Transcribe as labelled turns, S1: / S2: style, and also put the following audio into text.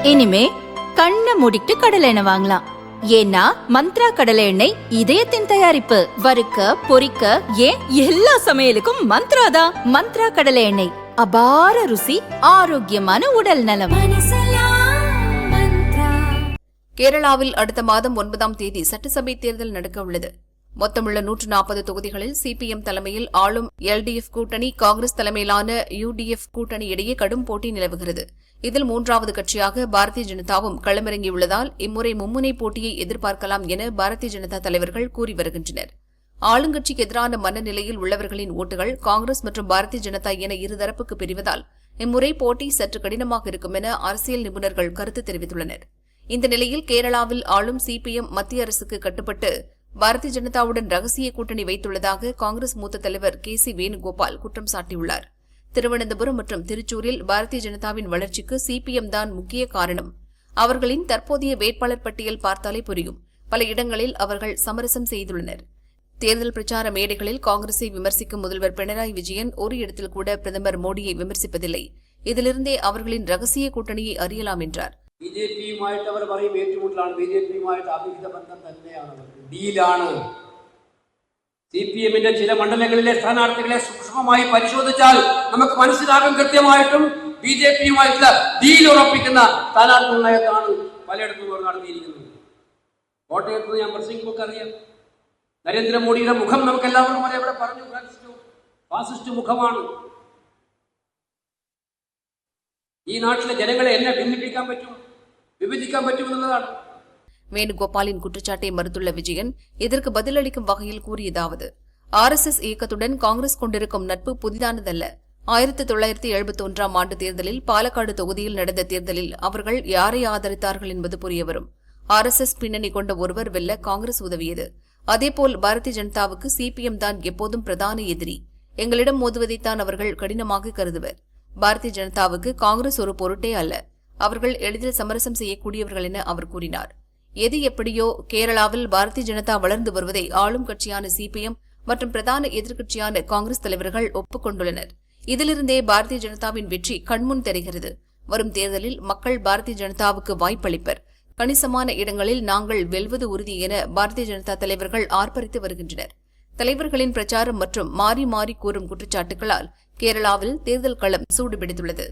S1: இனிமே கண்ணை மூடிட்டு கடலை எண்ணெய் வாங்கலாம். ஏன்னா மந்த்ரா கடலை எண்ணெய் இதயத்தின் தயாரிப்பு. வறுக்க பொரிக்க ஏன் எல்லா சமையலுக்கும் மந்த்ரா தான். மந்த்ரா கடலை எண்ணெய், அபார ருசி, ஆரோக்கியமான உடல் நலம்.
S2: கேரளாவில் அடுத்த மாதம் 9ஆம் தேதி சட்டசபை தேர்தல் நடக்க உள்ளது. மொத்தமுள்ள 140 தொகுதிகளில் சிபிஎம் தலைமையில் ஆளும் எல்டிஎஃப் கூட்டணி, காங்கிரஸ் தலைமையிலான யுடிஎஃப் கூட்டணி இடையே கடும் போட்டி நிலவுகிறது. இதில் மூன்றாவது கட்சியாக பாரதிய ஜனதாவும் களமிறங்கியுள்ளதால் இம்முறை மும்முனை போட்டியை எதிர்பார்க்கலாம் என பாரதிய ஜனதா தலைவர்கள் கூறி வருகின்றனர். ஆளுங்கட்சிக்கு எதிரான மனநிலையில் உள்ளவர்களின் ஓட்டுகள் காங்கிரஸ் மற்றும் பாரதிய ஜனதா என இருதரப்புக்கு பிரிவதால் இம்முறை போட்டி சற்று கடினமாக இருக்கும் என அரசியல் நிபுணர்கள் கருத்து தெரிவித்துள்ளனர். இந்த நிலையில் கேரளாவில் ஆளும் சிபிஎம் மத்திய அரசுக்கு கட்டுப்பட்டு பாரதிய ஜனதாவுடன் ரகசிய கூட்டணி வைத்துள்ளதாக காங்கிரஸ் மூத்த தலைவர் கே.சி. வேணுகோபால் குற்றம் சாட்டியுள்ளார். திருவனந்தபுரம் மற்றும் திருச்சூரில் பாரதிய ஜனதாவின் வளர்ச்சிக்கு சிபிஎம் தான் முக்கிய காரணம். அவர்களின் தற்போதைய வேட்பாளர் பட்டியல் பார்த்தாலே புரியும். பல இடங்களில் அவர்கள் சமரசம் செய்துள்ளனர். தேர்தல் பிரச்சார மேடைகளில் காங்கிரஸை விமர்சிக்கும் முதல்வர் பினராயி விஜயன் ஒரு இடத்தில் கூட பிரதமர் மோடியை விமர்சிப்பதில்லை. இதிலிருந்தே அவர்களின் ரகசிய கூட்டணியை அறியலாம் என்றார்.
S3: ബിജെപിയുമായിട്ട് അവർ പറയും ഏറ്റുമുട്ടലാണ്. ബിജെപിയുമായിട്ട് അഭിഹിത ബന്ധം തന്നെയാണ്, ഡീലാണ്. സിപിഎമ്മിന്റെ ചില മണ്ഡലങ്ങളിലെ സ്ഥാനാർത്ഥികളെ സൂക്ഷ്മമായി പരിശോധിച്ചാൽ നമുക്ക് മനസ്സിലാകും കൃത്യമായിട്ടും ബിജെപിയുമായിട്ടുള്ള ഡീൽ ഉറപ്പിക്കുന്ന സ്ഥാനാർത്ഥികളായിട്ടാണ് പലയിടത്തും അവർ നടത്തിയിരിക്കുന്നത്. കോട്ടയത്ത് ഞാൻ പ്രസംഗിക്കൊക്കെ അറിയാം. നരേന്ദ്രമോദിയുടെ മുഖം നമുക്ക് എല്ലാവർക്കും അതേപോലെ പറഞ്ഞു, ഫാസിസ്റ്റ് മുഖമാണ്. ഈ നാട്ടിലെ ജനങ്ങളെ എന്നെ ഭിന്നിപ്പിക്കാൻ പറ്റും, விபஜிக்க பറ്റുമെന്നുള്ളതാണ്.
S2: வேணுகோபாலின் குற்றச்சாட்டை மறுத்துள்ள விஜயன் இதற்கு பதிலளிக்கும் வகையில் கூறியதாவது: RSS இயக்கத்துடன் காங்கிரஸ் கொண்டிருக்கும் நட்பு புதிதானதல்ல. 1971ஆம் ஆண்டு தேர்தலில் பாலக்காடு தொகுதியில் நடந்த தேர்தலில் அவர்கள் யாரை ஆதரித்தார்கள் என்பது புரியவரும். RSS பின்னணி கொண்ட ஒருவர் வெல்ல காங்கிரஸ் உதவியது. அதேபோல் பாரதிய ஜனதாவுக்கு சிபிஎம் தான் எப்போதும் பிரதான எதிரி. எங்களிடம் மோதுவதைத்தான் அவர்கள் கடினமாக கருதுவர். பாரதிய ஜனதாவுக்கு காங்கிரஸ் ஒரு பொருட்டே அல்ல. அவர்கள் எளிதில் சமரசம் செய்யக்கூடியவர்கள் என அவர் கூறினார். எது எப்படியோ கேரளாவில் பாரதிய ஜனதா வளர்ந்து வருவதை ஆளும் கட்சியான சிபிஎம் மற்றும் பிரதான எதிர்க்கட்சியான காங்கிரஸ் தலைவர்கள் ஒப்புக்கொண்டுள்ளனர். இதிலிருந்தே பாரதிய ஜனதாவின் வெற்றி கண்முன் தெரிகிறது. வரும் தேர்தலில் மக்கள் பாரதிய ஜனதாவுக்கு வாய்ப்பளிப்பர். கணிசமான இடங்களில் நாங்கள் வெல்வது உறுதி என பாரதிய ஜனதா தலைவர்கள் ஆர்ப்பரித்து வருகின்றனர். தலைவர்களின் பிரச்சாரம் மற்றும் மாறி மாறி கூறும் குற்றச்சாட்டுகளால் கேரளாவில் தேர்தல் களம் சூடுபிடித்துள்ளது.